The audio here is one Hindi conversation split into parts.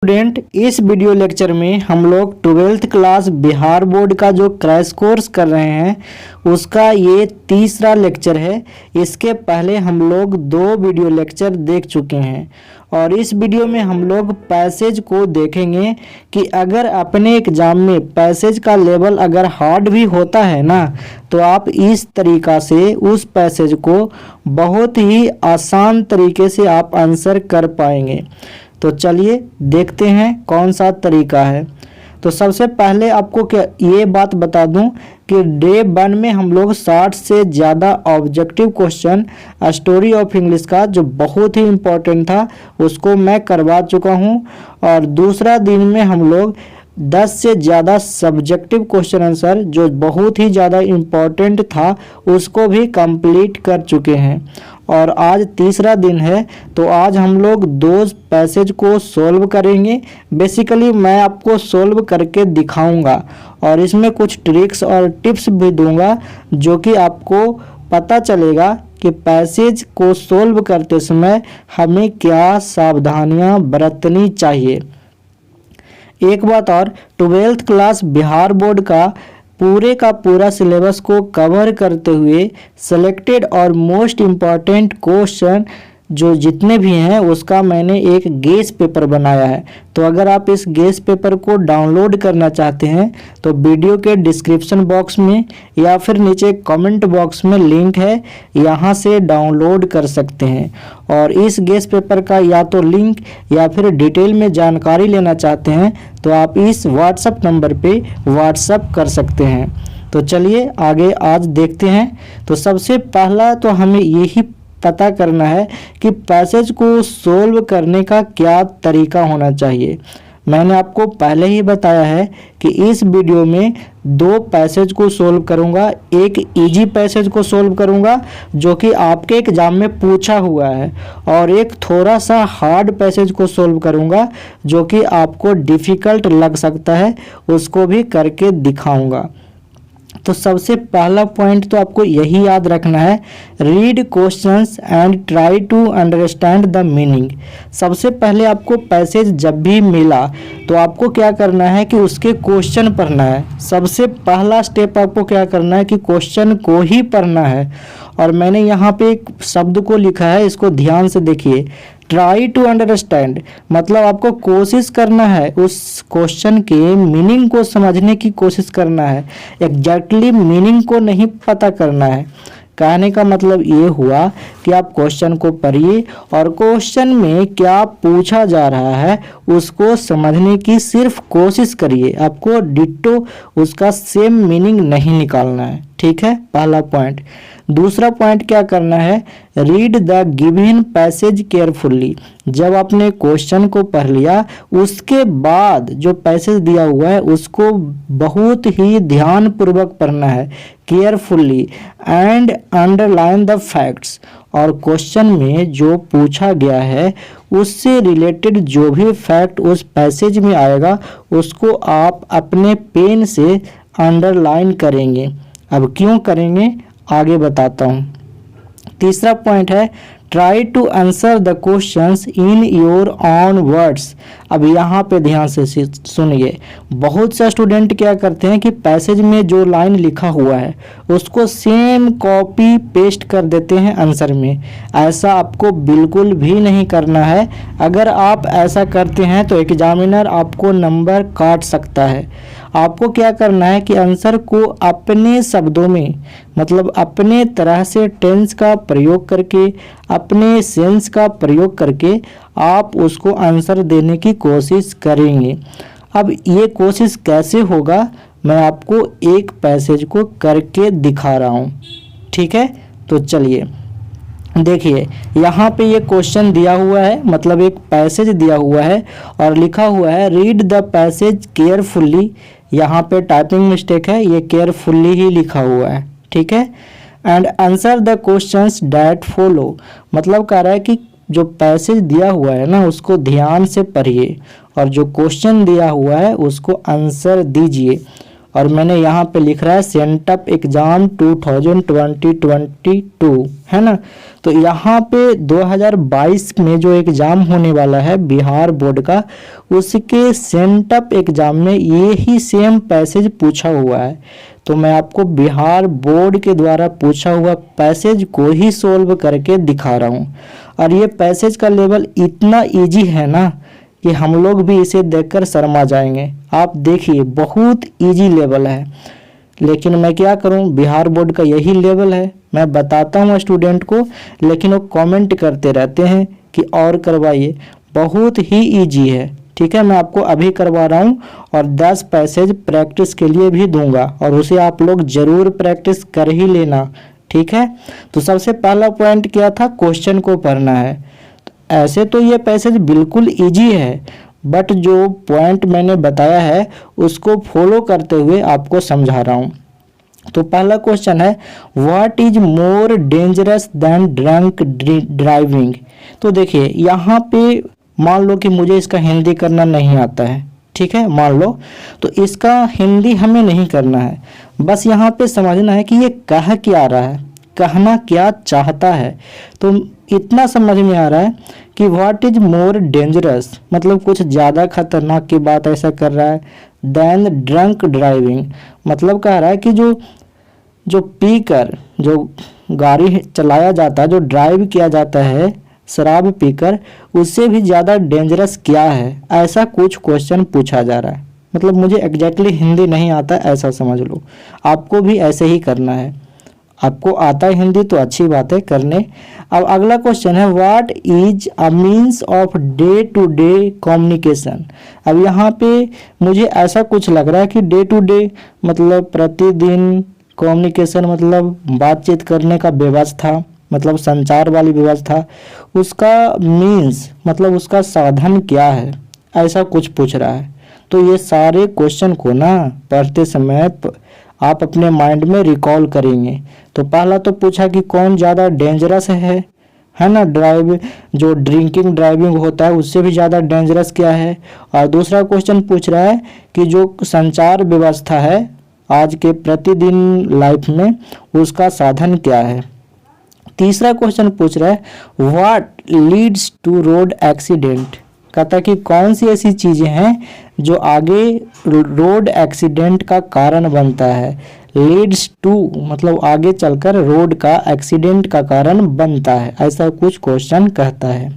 स्टूडेंट, इस वीडियो लेक्चर में हम लोग 12th क्लास बिहार बोर्ड का जो क्रैश कोर्स कर रहे हैं उसका ये तीसरा लेक्चर है। इसके पहले हम लोग 2 वीडियो लेक्चर देख चुके हैं और इस वीडियो में हम लोग पैसेज को देखेंगे कि अगर अपने एग्जाम में पैसेज का लेवल अगर हार्ड भी होता है ना, तो आप इस तरीका से उस पैसेज को बहुत ही आसान तरीके से आप आंसर कर पाएंगे। तो चलिए देखते हैं कौन सा तरीका है। तो सबसे पहले आपको क्या ये बात बता दूं कि डे 1 में हम लोग 60 से ज़्यादा objective question story of English का जो बहुत ही इम्पोर्टेंट था उसको मैं करवा चुका हूं, और दूसरा दिन में हम लोग 10 से ज़्यादा सब्जेक्टिव क्वेश्चन आंसर जो बहुत ही ज़्यादा इम्पोर्टेंट था उसको भी कंप्लीट कर चुके हैं। और आज तीसरा दिन है तो आज हम लोग 2 पैसेज को सॉल्व करेंगे। बेसिकली मैं आपको सॉल्व करके दिखाऊंगा और इसमें कुछ ट्रिक्स और टिप्स भी दूंगा जो कि आपको पता चलेगा कि पैसेज को सॉल्व करते समय हमें क्या सावधानियां बरतनी चाहिए। एक बात और, 12th क्लास बिहार बोर्ड का पूरा सिलेबस को कवर करते हुए सेलेक्टेड और मोस्ट इम्पॉर्टेंट क्वेश्चन जो जितने भी हैं उसका मैंने एक गेस पेपर बनाया है। तो अगर आप इस गेस पेपर को डाउनलोड करना चाहते हैं तो वीडियो के डिस्क्रिप्शन बॉक्स में या फिर नीचे कमेंट बॉक्स में लिंक है, यहाँ से डाउनलोड कर सकते हैं। और इस गेस पेपर का या तो लिंक या फिर डिटेल में जानकारी लेना चाहते हैं तो आप इस व्हाट्सएप नंबर पे व्हाट्सएप कर सकते हैं। तो चलिए आगे आज देखते हैं। तो सबसे पहला तो हमें यही पता करना है कि पैसेज को सोल्व करने का क्या तरीका होना चाहिए। मैंने आपको पहले ही बताया है कि इस वीडियो में 2 पैसेज को सोल्व करूंगा। एक इजी पैसेज को सोल्व करूंगा जो कि आपके एग्जाम में पूछा हुआ है, और एक थोड़ा सा हार्ड पैसेज को सोल्व करूंगा जो कि आपको डिफ़िकल्ट लग सकता है, उसको भी करके दिखाऊंगा। तो सबसे पहला पॉइंट तो आपको यही याद रखना है, read questions and try to understand the meaning. सबसे पहले आपको पैसेज जब भी मिला तो आपको क्या करना है कि उसके क्वेश्चन पढ़ना है। सबसे पहला स्टेप आपको क्या करना है कि क्वेश्चन को ही पढ़ना है। और मैंने यहाँ पे एक शब्द को लिखा है, इसको ध्यान से देखिए, ट्राई टू अंडरस्टैंड, मतलब आपको कोशिश करना है उस क्वेश्चन के मीनिंग को समझने की कोशिश करना है। एग्जैक्टली मीनिंग को नहीं पता करना है। कहने का मतलब ये हुआ कि आप क्वेश्चन को पढ़िए और क्वेश्चन में क्या पूछा जा रहा है उसको समझने की सिर्फ कोशिश करिए। आपको डिट्टो उसका सेम मीनिंग नहीं निकालना है, ठीक है, पहला पॉइंट। दूसरा पॉइंट क्या करना है, read the given passage carefully. जब आपने क्वेश्चन को पढ़ लिया उसके बाद जो पैसेज दिया हुआ है उसको बहुत ही ध्यान पूर्वक पढ़ना है, carefully, and underline the facts. और क्वेश्चन में जो पूछा गया है उससे रिलेटेड जो भी फैक्ट उस पैसेज में आएगा उसको आप अपने पेन से अंडरलाइन करेंगे। अब क्यों करेंगे आगे बताता हूँ। तीसरा पॉइंट है, try to answer the questions in your own words. अब यहाँ पे ध्यान से सुनिए, बहुत से स्टूडेंट क्या करते हैं कि पैसेज में जो लाइन लिखा हुआ है उसको सेम कॉपी पेस्ट कर देते हैं आंसर में। ऐसा आपको बिल्कुल भी नहीं करना है। अगर आप ऐसा करते हैं तो एग्जामिनर आपको नंबर काट सकता है। आपको क्या करना है कि आंसर को अपने शब्दों में, मतलब अपने तरह से टेंस का प्रयोग करके, अपने सेंस का प्रयोग करके आप उसको आंसर देने की कोशिश करेंगे। अब ये कोशिश कैसे होगा मैं आपको एक पैसेज को करके दिखा रहा हूँ, ठीक है। तो चलिए देखिए, यहाँ पे ये क्वेश्चन दिया हुआ है, मतलब एक पैसेज दिया हुआ है और लिखा हुआ है रीड द पैसेज केयरफुल्ली। यहाँ पे टाइपिंग मिस्टेक है, ये केयरफुल्ली ही लिखा हुआ है, ठीक है। And answer the questions that follow, मतलब कह रहा है कि जो पैसेज दिया हुआ है ना उसको ध्यान से पढ़िए और जो क्वेश्चन दिया हुआ है उसको आंसर दीजिए। और मैंने यहाँ पे लिख रहा है सेंटअप एग्ज़ाम 2022 है ना। तो यहाँ पे 2022 में जो एग्ज़ाम होने वाला है बिहार बोर्ड का, उसके सेंटअप एग्ज़ाम में ये ही सेम पैसेज पूछा हुआ है। तो मैं आपको बिहार बोर्ड के द्वारा पूछा हुआ पैसेज को ही सोल्व करके दिखा रहा हूँ। और ये पैसेज का लेवल इतना ईजी है ना कि हम लोग भी इसे देखकर शर्मा जाएंगे। आप देखिए बहुत इजी लेवल है, लेकिन मैं क्या करूं, बिहार बोर्ड का यही लेवल है। मैं बताता हूं स्टूडेंट को, लेकिन वो कमेंट करते रहते हैं कि और करवाइए। बहुत ही इजी है, ठीक है। मैं आपको अभी करवा रहा हूं और 10 पैसेज प्रैक्टिस के लिए भी दूंगा, और उसे आप लोग ज़रूर प्रैक्टिस कर ही लेना, ठीक है। तो सबसे पहला पॉइंट क्या था, क्वेश्चन को पढ़ना है। ऐसे तो ये पैसेज बिल्कुल इजी है, बट जो पॉइंट मैंने बताया है उसको फॉलो करते हुए आपको समझा रहा हूँ। तो पहला क्वेश्चन है, what is more dangerous than drunk driving. तो देखिए यहाँ पे मान लो कि मुझे इसका हिंदी करना नहीं आता है, ठीक है, मान लो। तो इसका हिंदी हमें नहीं करना है, बस यहाँ पे समझना है कि ये कह क्या रहा है, कहना क्या चाहता है। तो इतना समझ में आ रहा है कि व्हाट इज मोर डेंजरस, मतलब कुछ ज़्यादा खतरनाक की बात ऐसा कर रहा है। देन ड्रंक ड्राइविंग, मतलब कह रहा है कि जो पीकर जो गाड़ी चलाया जाता है, जो ड्राइव किया जाता है शराब पीकर, उससे भी ज़्यादा डेंजरस क्या है, ऐसा कुछ क्वेश्चन पूछा जा रहा है। मतलब मुझे एग्जैक्टली हिंदी नहीं आता, ऐसा समझ लो। आपको भी ऐसे ही करना है। आपको आता है हिंदी तो अच्छी बात है करने। अब अगला क्वेश्चन है, what is a means of day to day communication. अब यहाँ पे मुझे ऐसा कुछ लग रहा है कि डे टू डे मतलब प्रतिदिन, कम्युनिकेशन मतलब बातचीत करने का व्यवस्था, मतलब संचार वाली व्यवस्था, उसका मीन्स मतलब उसका साधन क्या है, ऐसा कुछ पूछ रहा है। तो ये सारे क्वेश्चन को ना पढ़ते समय आप अपने माइंड में रिकॉल करेंगे। तो पहला तो पूछा कि कौन ज़्यादा डेंजरस है ना, जो ड्रिंकिंग ड्राइविंग होता है उससे भी ज़्यादा डेंजरस क्या है। और दूसरा क्वेश्चन पूछ रहा है कि जो संचार व्यवस्था है आज के प्रतिदिन लाइफ में, उसका साधन क्या है। तीसरा क्वेश्चन पूछ रहा है, what leads to road accident. कहता है कि कौन सी ऐसी चीज़ें हैं जो आगे रोड एक्सीडेंट का कारण बनता है। लीड्स टू मतलब आगे चलकर रोड का एक्सीडेंट का कारण बनता है, ऐसा कुछ क्वेश्चन कहता है।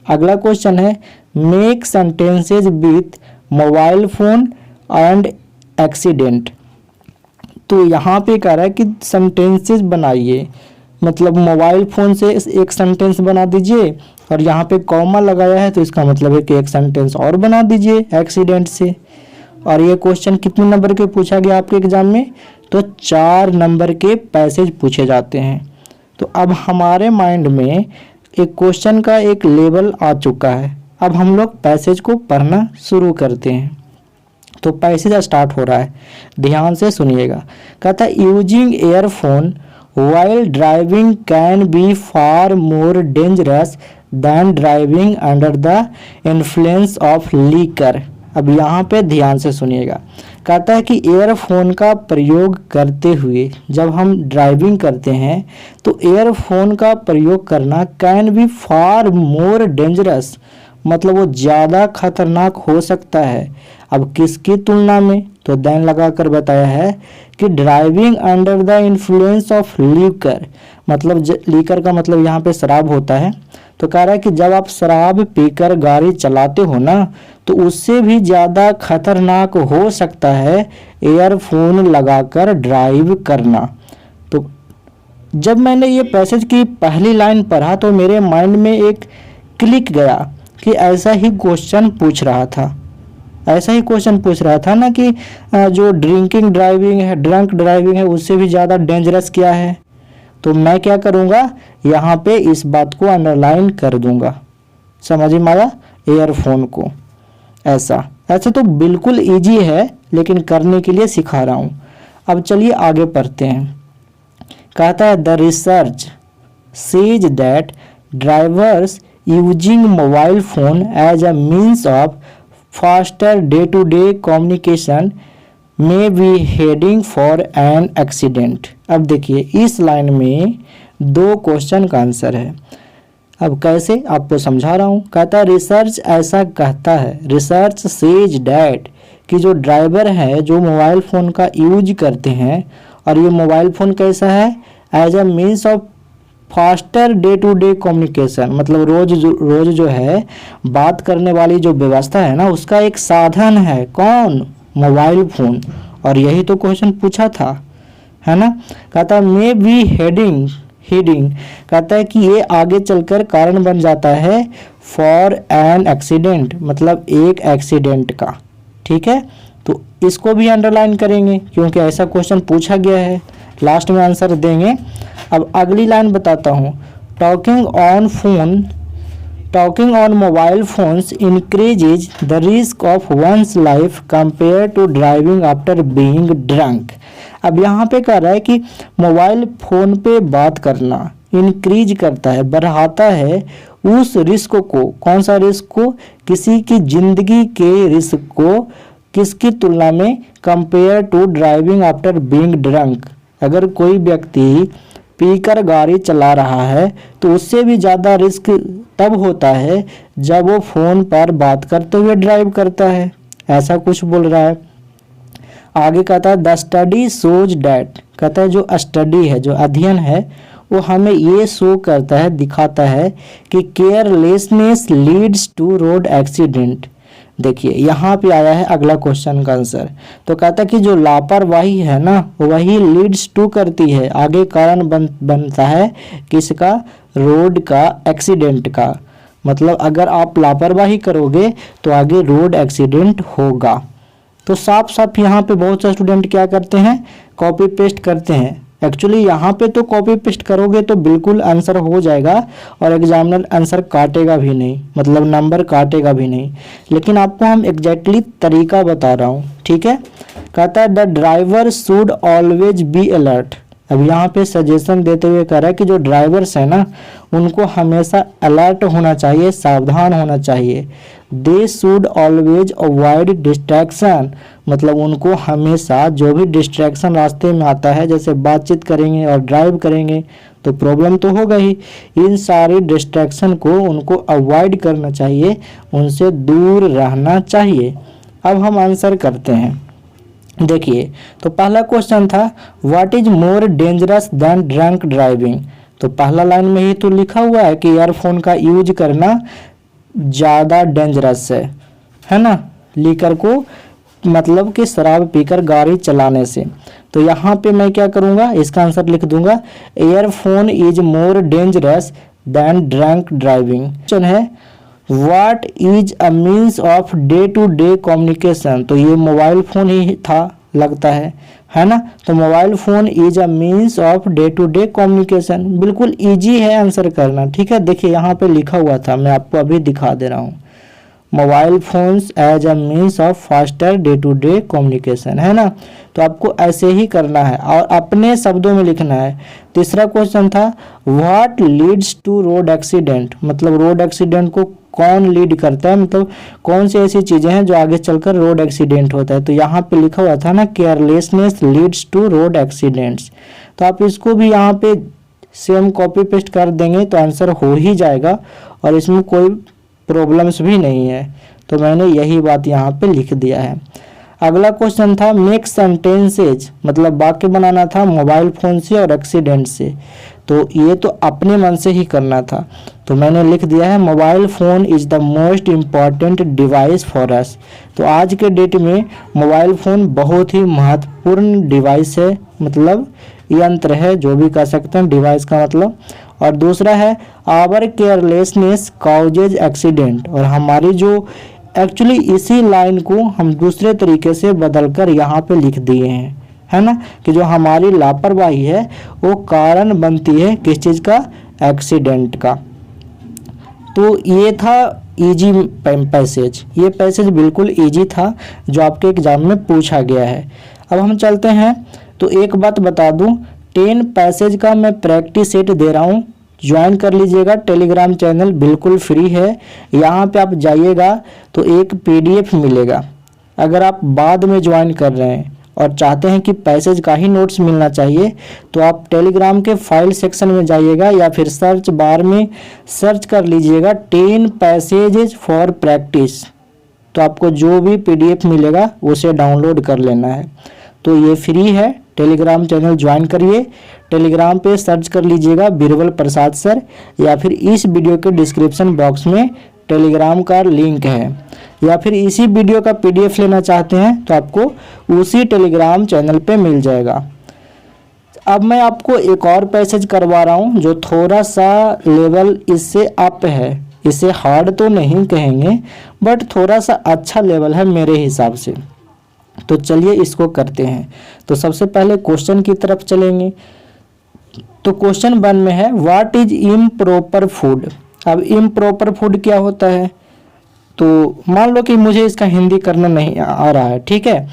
अगला क्वेश्चन है, make sentences with mobile phone and accident. तो यहाँ पे कह रहा है कि सेंटेंसेज बनाइए, मतलब मोबाइल फ़ोन से एक सेंटेंस बना दीजिए, और यहाँ पे कॉमा लगाया है तो इसका मतलब है कि एक सेंटेंस और बना दीजिए एक्सीडेंट से। और ये क्वेश्चन कितने नंबर के पूछा गया आपके एग्जाम में, तो 4 नंबर के पैसेज पूछे जाते हैं। तो अब हमारे माइंड में एक क्वेश्चन का एक लेवल आ चुका है। अब हम लोग पैसेज को पढ़ना शुरू करते हैं। तो पैसेज स्टार्ट हो रहा है, ध्यान से सुनिएगा। कहता है, using earphone while driving can be far more dangerous than driving under the influence of liquor। अब यहाँ पे ध्यान से सुनिएगा। कहता है कि ईयरफोन का प्रयोग करते हुए जब हम ड्राइविंग करते हैं तो ईयरफोन का प्रयोग करना can be far more dangerous, मतलब वो ज़्यादा खतरनाक हो सकता है। अब किसकी तुलना में, तो देन लगाकर बताया है कि driving under the influence of liquor, मतलब लीकर का मतलब यहाँ पे शराब होता है। तो कह रहा है कि जब आप शराब पीकर गाड़ी चलाते हो ना, तो उससे भी ज़्यादा खतरनाक हो सकता है ईयरफोन लगाकर ड्राइव करना। तो जब मैंने ये पैसेज की पहली लाइन पढ़ा तो मेरे माइंड में एक क्लिक गया कि ऐसा ही क्वेश्चन पूछ रहा था, ऐसा ही क्वेश्चन पूछ रहा था ना कि जो ड्रिंकिंग ड्राइविंग है, ड्रंक ड्राइविंग है, उससे भी ज़्यादा डेंजरस क्या है। तो मैं क्या करूँगा, यहाँ पे इस बात को अंडरलाइन कर दूँगा। समझ में आया, ईयरफोन को। ऐसा तो बिल्कुल इजी है, लेकिन करने के लिए सिखा रहा हूँ। अब चलिए आगे पढ़ते हैं। कहता है, the research says that drivers using mobile phone as a means of faster day to day communication may be heading for an accident. अब देखिए इस लाइन में 2 क्वेश्चन का आंसर है। अब कैसे आपको समझा रहा हूँ। कहता है रिसर्च ऐसा कहता है, रिसर्च सेज डैट, कि जो ड्राइवर है जो मोबाइल फ़ोन का यूज करते हैं, और ये मोबाइल फ़ोन कैसा है, as a means of faster day to day communication, मतलब रोज जो है बात करने वाली जो व्यवस्था है ना, उसका एक साधन है। कौन? Mobile phone. और यही तो क्वेश्चन पूछा था, है ना। कहता है मे बी हेडिंग कहता है कि ये आगे चलकर कारण बन जाता है फॉर एन एक्सीडेंट, मतलब एक एक्सीडेंट का। ठीक है, तो इसको भी अंडरलाइन करेंगे क्योंकि ऐसा क्वेश्चन पूछा गया है, लास्ट में आंसर देंगे। अब अगली लाइन बताता हूँ। Talking on mobile phones increases the risk of one's life compare to driving after being drunk. अब यहाँ पे कह रहा है कि मोबाइल फ़ोन पे बात करना इंक्रीज करता है, बढ़ाता है उस रिस्क को। कौन सा रिस्क को? किसी की ज़िंदगी के रिस्क को। किसकी तुलना में? Compare to driving after being drunk. अगर कोई व्यक्ति पीकर गाड़ी चला रहा है तो उससे भी ज़्यादा रिस्क तब होता है जब वो फ़ोन पर बात करते हुए ड्राइव करता है। ऐसा कुछ बोल रहा है। आगे कहता है द स्टडी शोज डैट, कहता है जो स्टडी है, जो अध्ययन है, वो हमें ये शो करता है, दिखाता है कि carelessness leads to road accident. देखिए यहाँ पे आया है अगला क्वेश्चन का आंसर। तो कहता है कि जो लापरवाही है ना, वही लीड्स टू करती है, आगे कारण बनता है किसका? रोड का, एक्सीडेंट का। मतलब अगर आप लापरवाही करोगे तो आगे रोड एक्सीडेंट होगा। तो साफ साफ यहाँ पे बहुत से स्टूडेंट क्या करते हैं? कॉपी पेस्ट करते हैं। एक्चुअली यहाँ पे तो कॉपी पेस्ट करोगे तो बिल्कुल आंसर हो जाएगा और एग्जामिनर आंसर काटेगा भी नहीं, मतलब नंबर काटेगा भी नहीं। लेकिन आपको हम एग्जैक्टली तरीका बता रहा हूँ, ठीक है। कहता है the driver should always be alert. अब यहाँ पे सजेशन देते हुए कह रहा है कि जो ड्राइवर्स है ना, उनको हमेशा अलर्ट होना चाहिए, सावधान होना चाहिए। They should always avoid distraction, मतलब उनको हमेशा जो भी डिस्ट्रैक्शन रास्ते में आता है, जैसे बातचीत करेंगे और ड्राइव करेंगे तो प्रॉब्लम तो होगा ही, इन सारी डिस्ट्रैक्शन को उनको अवॉइड करना चाहिए, उनसे दूर रहना चाहिए। अब हम आंसर करते हैं। देखिए तो पहला क्वेश्चन था what is more dangerous than drunk driving. तो पहला लाइन में ही तो लिखा हुआ है कि ईयरफोन का यूज करना ज़्यादा डेंजरस है ना, लीकर को, मतलब कि शराब पीकर गाड़ी चलाने से। तो यहाँ पे मैं क्या करूँगा, इसका आंसर लिख दूंगा earphone is more dangerous than drunk driving. Question है what is a means of day to day communication. तो ये मोबाइल फ़ोन ही था लगता है ना। तो mobile phone is a means of day to day communication, बिल्कुल इजी है आंसर करना, ठीक है। देखिए यहाँ पे लिखा हुआ था, मैं आपको अभी दिखा दे रहा हूँ, mobile phones as a means of faster day to day communication, है ना। तो आपको ऐसे ही करना है और अपने शब्दों में लिखना है। तीसरा क्वेश्चन था what leads to road accident, मतलब रोड एक्सीडेंट को कौन लीड करता है, मतलब कौन सी ऐसी चीज़ें हैं जो आगे चलकर रोड एक्सीडेंट होता है। तो यहाँ पे लिखा हुआ था ना carelessness leads to road accidents. तो आप इसको भी यहाँ पे सेम कॉपी पेस्ट कर देंगे तो आंसर हो ही जाएगा और इसमें कोई प्रॉब्लम्स भी नहीं है। तो मैंने यही बात यहाँ पे लिख दिया है। अगला क्वेश्चन था मेक सेंटेंसेज, मतलब वाक्य बनाना था मोबाइल फ़ोन से और एक्सीडेंट से। तो ये तो अपने मन से ही करना था, तो मैंने लिख दिया है mobile phone is the most important device for us. तो आज के डेट में मोबाइल फ़ोन बहुत ही महत्वपूर्ण डिवाइस है, मतलब यंत्र है, जो भी कह सकते हैं डिवाइस का मतलब। और दूसरा है आवर केयरलेसनेस कॉजेज एक्सीडेंट, और हमारी जो एक्चुअली इसी लाइन को हम दूसरे तरीके से बदलकर यहाँ पे लिख दिए हैं, है ना, कि जो हमारी लापरवाही है वो कारण बनती है किस चीज़ का, एक्सीडेंट का। तो ये था इजी पैसेज, ये पैसेज बिल्कुल इजी था जो आपके एग्जाम में पूछा गया है। अब हम चलते हैं। तो एक बात बता दूं, 10 पैसेज का मैं प्रैक्टिस सेट दे रहा हूं, ज्वाइन कर लीजिएगा। टेलीग्राम चैनल बिल्कुल फ्री है, यहाँ पे आप जाइएगा तो एक PDF मिलेगा। अगर आप बाद में ज्वाइन कर रहे हैं और चाहते हैं कि पैसेज का ही नोट्स मिलना चाहिए तो आप टेलीग्राम के फाइल सेक्शन में जाइएगा या फिर सर्च बार में सर्च कर लीजिएगा 10 पैसेजेस फॉर प्रैक्टिस। तो आपको जो भी PDF मिलेगा उसे डाउनलोड कर लेना है। तो ये फ्री है, टेलीग्राम चैनल ज्वाइन करिए। टेलीग्राम पे सर्च कर लीजिएगा बीरबल प्रसाद सर या फिर इस वीडियो के डिस्क्रिप्शन बॉक्स में टेलीग्राम का लिंक है, या फिर इसी वीडियो का PDF लेना चाहते हैं तो आपको उसी टेलीग्राम चैनल पे मिल जाएगा। अब मैं आपको एक और पैसेज करवा रहा हूँ जो थोड़ा सा लेवल इससे अप है, इसे हार्ड तो नहीं कहेंगे बट थोड़ा सा अच्छा लेवल है मेरे हिसाब से। तो चलिए इसको करते हैं। तो सबसे पहले क्वेश्चन की तरफ चलेंगे। तो क्वेश्चन 1 में है व्हाट इज इम्प्रॉपर फूड। अब इम्प्रॉपर फूड क्या होता है, तो मान लो कि मुझे इसका हिंदी करना नहीं आ रहा है, ठीक है।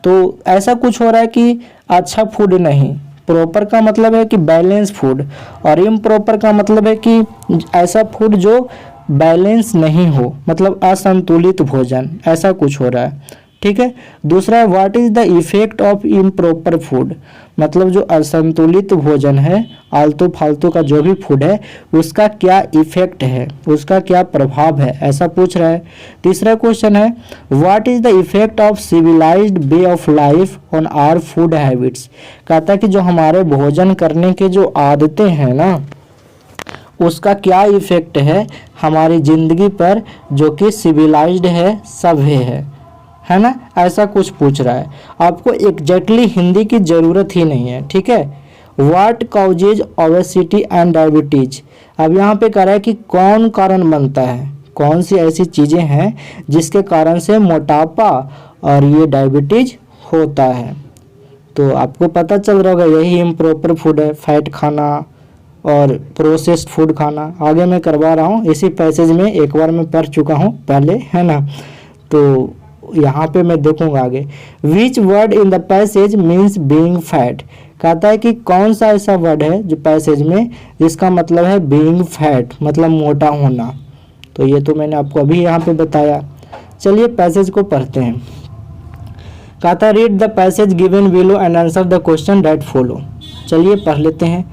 तो ऐसा कुछ हो रहा है कि अच्छा फूड नहीं, प्रॉपर का मतलब है कि बैलेंस फूड और इम्प्रॉपर का मतलब है कि ऐसा फूड जो बैलेंस नहीं हो, मतलब असंतुलित भोजन, ऐसा कुछ हो रहा है, ठीक है। दूसरा है what is the effect of improper food, मतलब जो असंतुलित भोजन है, आलतू फालतू का जो भी फूड है उसका क्या इफेक्ट है, उसका क्या प्रभाव है, ऐसा पूछ रहा है। तीसरा क्वेश्चन है what is the effect of civilised way of life on our food habits. कहता है कि जो हमारे भोजन करने के जो आदतें हैं ना उसका क्या इफेक्ट है हमारी ज़िंदगी पर, जो कि सिविलाइज्ड है, सभ्य है ना, ऐसा कुछ पूछ रहा है। आपको एग्जैक्टली हिंदी की ज़रूरत ही नहीं है, ठीक है। What causes obesity and diabetes. अब यहाँ पे कह रहा है कि कौन कारण बनता है, कौन सी ऐसी चीज़ें हैं जिसके कारण से मोटापा और ये डायबिटीज होता है। तो आपको पता चल रहा होगा यही इम्प्रॉपर फूड है, फैट खाना और प्रोसेस्ड फूड खाना। आगे मैं करवा रहा हूँ, इसी पैसेज में एक बार मैं पढ़ चुका हूँ पहले, है ना। तो यहाँ पे मैं देखूंगा आगे। Which word in the passage means being fat. कहता है कि कौन सा ऐसा वर्ड है जो पैसेज में जिसका मतलब है बीइंग फैट, मतलब मोटा होना। तो ये तो मैंने आपको अभी यहाँ पे बताया। चलिए पैसेज को पढ़ते हैं। कहता है read the passage given below and answer the question that follow. चलिए पढ़ लेते हैं।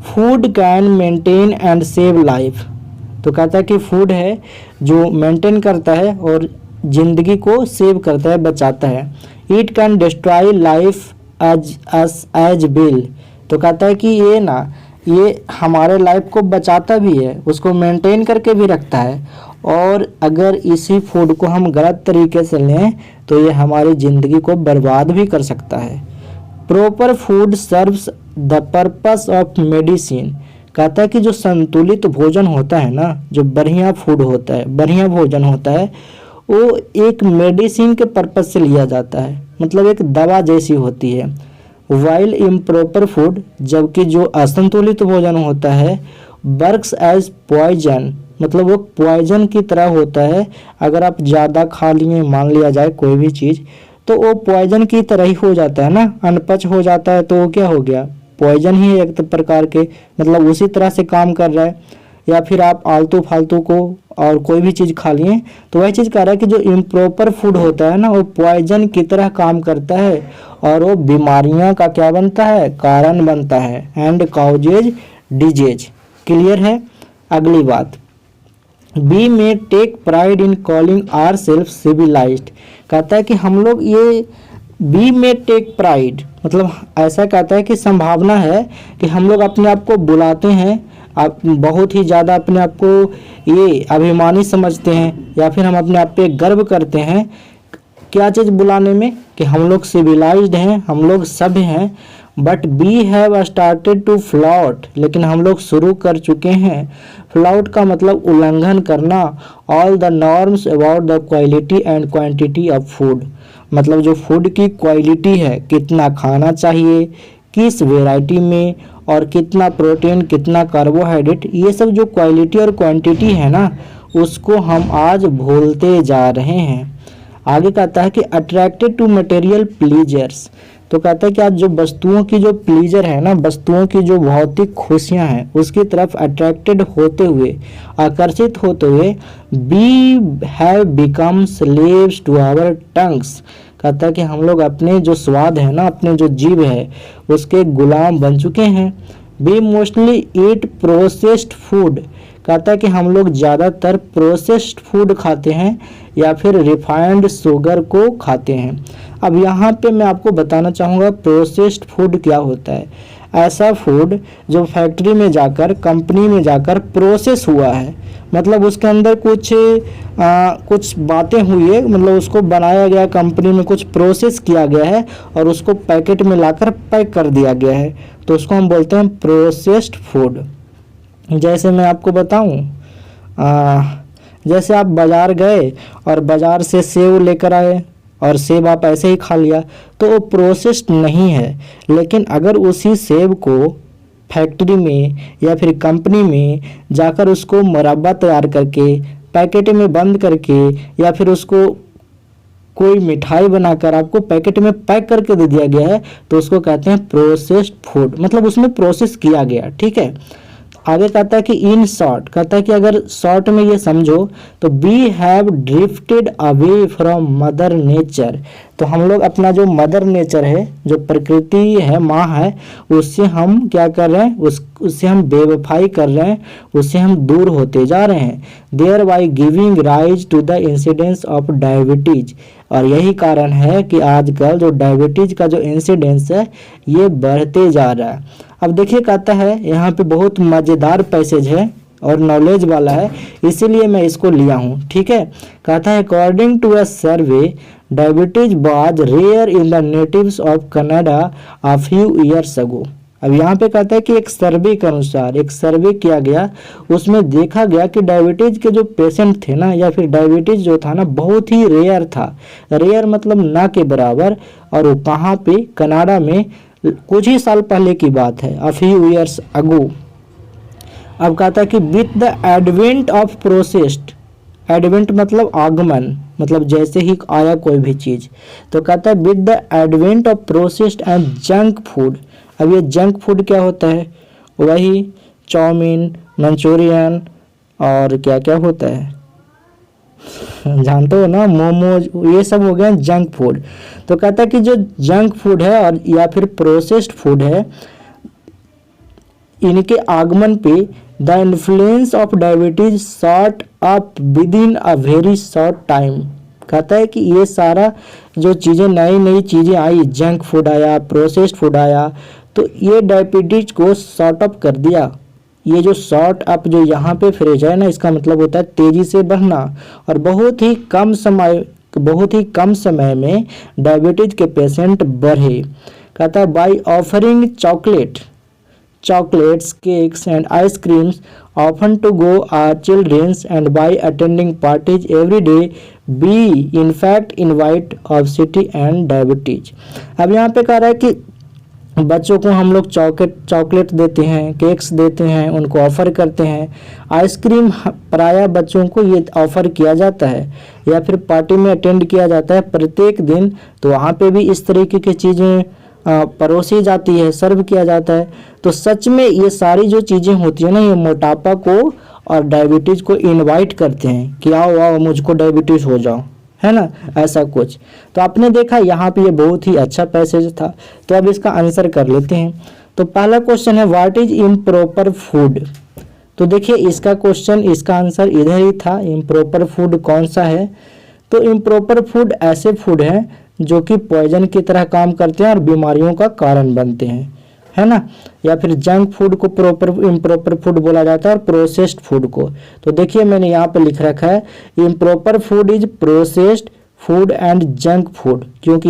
Food can maintain and save life. तो कहता है कि फूड है जो मेंटेन करता है और जिंदगी को सेव करता है, बचाता है। It can destroy life as well. तो कहता है कि ये हमारे लाइफ को बचाता भी है, उसको मेंटेन करके भी रखता है, और अगर इसी फूड को हम गलत तरीके से लें तो ये हमारी ज़िंदगी को बर्बाद भी कर सकता है। Proper food serves the purpose of medicine. कहता है कि जो संतुलित भोजन होता है ना, जो बढ़िया फूड होता है, बढ़िया भोजन होता है, वो एक मेडिसिन के पर्पज से लिया जाता है, मतलब एक दवा जैसी होती है। वाइल इम्प्रॉपर फूड, जबकि जो असंतुलित भोजन होता है, वर्क्स एज पॉइजन, मतलब वो पॉइजन की तरह होता है। अगर आप ज़्यादा खा लिए, मान लिया जाए कोई भी चीज़, तो वो पॉइजन की तरह ही हो जाता है ना, अनपच हो जाता है, तो वो क्या हो गया, पॉइजन ही है एक प्रकार के, मतलब उसी तरह से काम कर रहा है। या फिर आप आलतू फालतू को और कोई भी चीज़ खा लिए तो वही चीज़ कह रहा है कि जो इम्प्रॉपर फूड होता है ना, वो पॉइजन की तरह काम करता है और वो बीमारियां का क्या बनता है, कारण बनता है। And causes disease. क्लियर है। अगली बात, we may take pride in calling our self civilised. कहता है कि हम लोग ये वी मे टेक प्राइड, मतलब ऐसा कहता है कि संभावना है कि हम लोग अपने आप को बुलाते हैं, आप बहुत ही ज़्यादा अपने आप को ये अभिमानी समझते हैं, या फिर हम अपने आप पे गर्व करते हैं। क्या चीज़ बुलाने में, कि हम लोग सिविलाइज्ड हैं, हम लोग सभ्य हैं। But we have started to flout, लेकिन हम लोग शुरू कर चुके हैं। फ्लॉट का मतलब उल्लंघन करना। All the norms about the quality and quantity of food, मतलब जो फूड की क्वालिटी है, कितना खाना चाहिए, किस वेराइटी में, और कितना प्रोटीन, कितना कार्बोहाइड्रेट, ये सब जो क्वालिटी और क्वांटिटी है ना, उसको हम आज भूलते जा रहे हैं। आगे कहता है कि अट्रैक्टेड टू मटेरियल प्लीजर्स। तो कहता है कि आज जो वस्तुओं की जो प्लीजर है ना, वस्तुओं की जो भौतिक खुशियां हैं, उसकी तरफ अट्रैक्टेड होते हुए, आकर्षित होते हुए, we have become slaves to our tongues. कहता है कि हम लोग अपने जो स्वाद है ना, अपने जो जीभ है उसके गुलाम बन चुके हैं। We mostly eat processed food, कहता है कि हम लोग ज़्यादातर प्रोसेस्ड फूड खाते हैं या फिर रिफाइंड शुगर को खाते हैं। अब यहाँ पे मैं आपको बताना चाहूँगा प्रोसेस्ड फूड क्या होता है। ऐसा फूड जो फैक्ट्री में जाकर, कंपनी में जाकर प्रोसेस हुआ है, मतलब उसके अंदर कुछ बातें हुई है, मतलब उसको बनाया गया, कंपनी में कुछ प्रोसेस किया गया है और उसको पैकेट में लाकर पैक कर दिया गया है, तो उसको हम बोलते हैं प्रोसेस्ड फूड। जैसे मैं आपको बताऊं, जैसे आप बाज़ार गए और बाज़ार से सेव लेकर आए और सेब आप ऐसे ही खा लिया, तो वो प्रोसेस्ड नहीं है। लेकिन अगर उसी सेब को फैक्ट्री में या फिर कंपनी में जाकर उसको मुरब्बा तैयार करके पैकेट में बंद करके या फिर उसको कोई मिठाई बनाकर आपको पैकेट में पैक करके दे दिया गया है, तो उसको कहते हैं प्रोसेस्ड फूड, मतलब उसमें प्रोसेस किया गया। ठीक है, आगे कहता है कि इन शॉर्ट, कहता है कि अगर शॉर्ट में ये समझो तो we have drifted away from mother nature, तो हम लोग अपना जो मदर नेचर है, जो प्रकृति है, माँ है, उससे हम क्या कर रहे हैं, उससे हम बेवफाई कर रहे हैं, उससे हम दूर होते जा रहे हैं। Thereby giving rise to the incidence of diabetes, और यही कारण है कि आजकल जो डायबिटीज का जो इंसिडेंस है ये बढ़ते जा रहा है। अब देखिए, कहता है यहाँ पे बहुत मज़ेदार पैसेज है और नॉलेज वाला है, इसीलिए मैं इसको लिया हूँ। ठीक है, कहता है according to a survey diabetes was rare in the natives of Canada a few years ago. अब यहाँ पे कहता है कि एक सर्वे के अनुसार, एक सर्वे किया गया, उसमें देखा गया कि डायबिटीज के जो पेशेंट थे ना, या फिर डायबिटीज जो था ना, बहुत ही रेयर था। रेयर मतलब ना के बराबर, और वो कहाँ पे, कनाडा में, कुछ ही साल पहले की बात है, अ फ्यू ईयर्स अगो। अब कहता है कि with the advent of processed, advent मतलब आगमन, मतलब जैसे ही आया कोई भी चीज़, तो कहता है with the advent of processed and junk food. अब ये जंक फूड क्या होता है, वही चाउमीन, मंचूरियन और क्या क्या होता है जानते हो ना, मोमोज, ये सब हो गया जंक फूड। तो कहता है कि जो जंक फूड है और या फिर प्रोसेस्ड फूड है, इनके आगमन पे the influence of diabetes shot up with in a very short time. कहता है कि ये सारा जो चीज़ें, नई नई चीज़ें आई, जंक फूड आया, प्रोसेस्ड फूड आया, तो ये डायबिटीज को शॉर्ट अप कर दिया। ये जो शॉर्ट अप जो यहाँ पे फ्रेज है ना, इसका मतलब होता है तेजी से बढ़ना, और बहुत ही कम समय में डायबिटीज के पेशेंट बढ़े। कहता है by offering chocolates, cakes and ice creams often to go our children's and by attending parties every day, we in fact invite obesity and diabetes। अब यहाँ पे कह रहा है कि बच्चों को हम लोग चॉकलेट देते हैं, केक्स देते हैं, उनको ऑफ़र करते हैं, आइसक्रीम प्रायः बच्चों को ये ऑफ़र किया जाता है, या फिर पार्टी में अटेंड किया जाता है प्रत्येक दिन, तो वहाँ पे भी इस तरीके की चीज़ें परोसी जाती है, सर्व किया जाता है। तो सच में ये सारी जो चीज़ें होती है ना, ये मोटापा को और डायबिटीज़ को इनवाइट करते हैं कि आओ आओ मुझको डायबिटीज़ हो जाओ, है ना, ऐसा कुछ। तो आपने देखा यहाँ पे ये बहुत ही अच्छा पैसेज था। तो अब इसका आंसर कर लेते हैं। तो पहला क्वेश्चन है व्हाट इज इम्प्रॉपर फूड। तो देखिए इसका क्वेश्चन, इसका आंसर इधर ही था, इम्प्रॉपर फूड कौन सा है। तो इम्प्रॉपर फूड ऐसे फूड हैं जो कि पॉइजन की तरह काम करते हैं और बीमारियों का कारण बनते हैं, है ना। या फिर जंक फूड को इम्प्रॉपर फूड बोला जाता है और प्रोसेस्ड फूड को। तो देखिए मैंने यहाँ पे लिख रखा है improper food is processed food and junk food, क्योंकि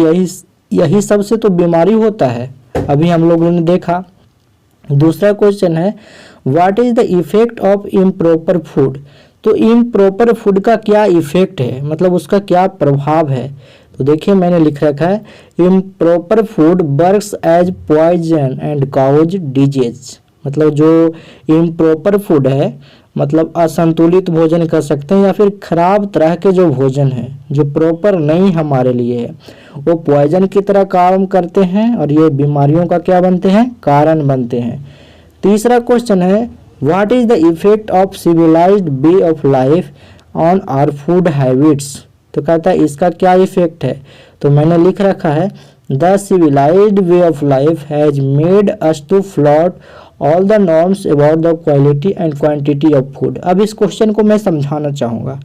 यही सबसे तो बीमारी होता है, अभी हम लोगों ने देखा। दूसरा क्वेश्चन है what is the effect of improper food. तो इम्प्रॉपर फूड का क्या इफेक्ट है, मतलब उसका क्या प्रभाव है। तो देखिए मैंने लिख रखा है improper food works as poison and cause disease. मतलब जो इम्प्रॉपर फूड है, मतलब असंतुलित भोजन कर सकते हैं या फिर खराब तरह के जो भोजन है जो प्रॉपर नहीं हमारे लिए है, वो पॉइजन की तरह काम करते हैं और ये बीमारियों का क्या बनते हैं, कारण बनते हैं। तीसरा क्वेश्चन है what is the effect of civilised way of life on our food habits. तो कहता है इसका क्या इफेक्ट है, तो मैंने लिख रखा है the civilised way of life has made us to flout all the norms about the quality and quantity of food. अब इस क्वेश्चन को मैं समझाना चाहूँगा।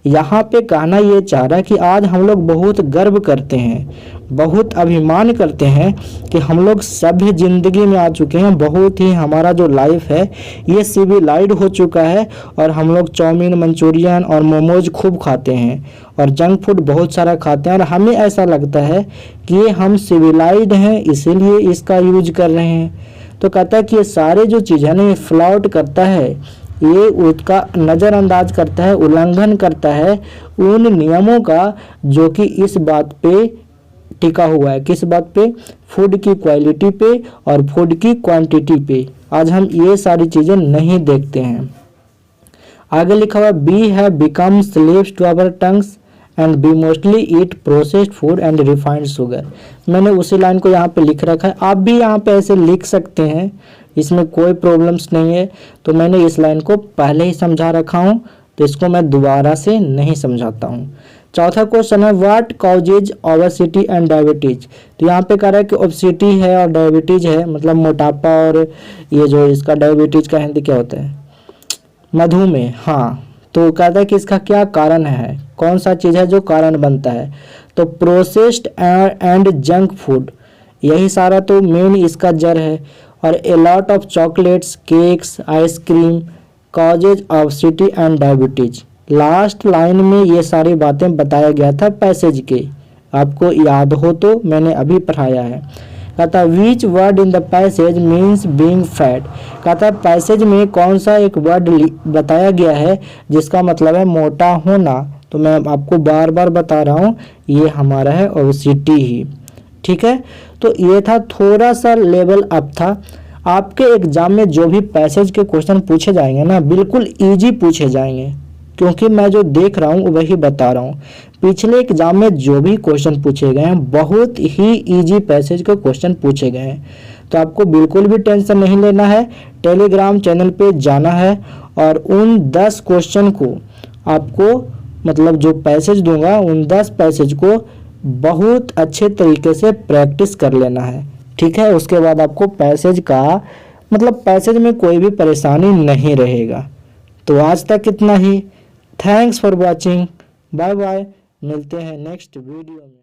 यहाँ पे कहना ये चाह रहा है कि आज हम लोग बहुत गर्व करते हैं, बहुत अभिमान करते हैं कि हम लोग सभ्य जिंदगी में आ चुके हैं, बहुत ही हमारा जो लाइफ है ये सिविलाइज्ड हो चुका है और हम लोग चाउमीन, मंचूरियन और मोमोज खूब खाते हैं और जंक फूड बहुत सारा खाते हैं और हमें ऐसा लगता है कि हम सिविलाइज्ड हैं इसीलिए इसका यूज कर रहे हैं। तो कहता है कि ये सारे जो चीज़ है ना ये फ्लॉट करता है, ये उसका नज़रअंदाज करता है, उल्लंघन करता है उन नियमों का जो कि इस बात पे टिका हुआ है। किस बात पे? फूड की क्वालिटी पे और फूड की क्वांटिटी पे। आज हम ये सारी चीज़ें नहीं देखते हैं। आगे लिखा हुआ we have become slaves to our tongues and we mostly eat processed food and refined sugar. मैंने उसी लाइन को यहाँ पे लिख रखा है, आप भी यहाँ पे ऐसे लिख सकते हैं, इसमें कोई प्रॉब्लम्स नहीं है। तो मैंने इस लाइन को पहले ही समझा रखा हूँ तो इसको मैं दोबारा से नहीं समझाता हूँ। चौथा क्वेश्चन है what causes obesity and diabetes. तो यहाँ पे कह रहा है कि ओबेसिटी है और डायबिटीज है, मतलब मोटापा, और ये जो इसका डायबिटीज का हिंदी क्या होता है? मधुमेह। हाँ, तो कहता है कि इसका क्या कारण है, कौन सा चीज़ है जो कारण बनता है? तो प्रोसेस्ड एंड जंक फूड, यही सारा तो मेन इसका जड़ है। और a lot of chocolates, cakes, ice cream causes obesity and diabetes. Last line में ये सारी बातें बताया गया था पैसेज के, आपको याद हो तो मैंने अभी पढ़ाया है। कहता है which word in the passage means being fat. कहता है पैसेज में कौन सा एक वर्ड बताया गया है जिसका मतलब है मोटा होना। तो मैं आपको बार बार बता रहा हूँ ये हमारा है ओबेसिटी ही। ठीक है, तो ये था थोड़ा सा लेवल अप था। आपके एग्जाम में जो भी पैसेज के क्वेश्चन पूछे जाएंगे ना बिल्कुल इजी पूछे जाएंगे, क्योंकि मैं जो देख रहा हूँ वही बता रहा हूँ। पिछले एग्जाम में जो भी क्वेश्चन पूछे गए हैं बहुत ही इजी पैसेज के क्वेश्चन पूछे गए हैं। तो आपको बिल्कुल भी टेंशन नहीं लेना है, टेलीग्राम चैनल पे जाना है और उन 10 क्वेश्चन को आपको, मतलब जो पैसेज दूंगा उन 10 पैसेज को बहुत अच्छे तरीके से प्रैक्टिस कर लेना है। ठीक है, उसके बाद आपको पैसेज का मतलब पैसेज में कोई भी परेशानी नहीं रहेगा। तो आज तक इतना ही। Thanks for watching, bye bye, मिलते हैं नेक्स्ट वीडियो में।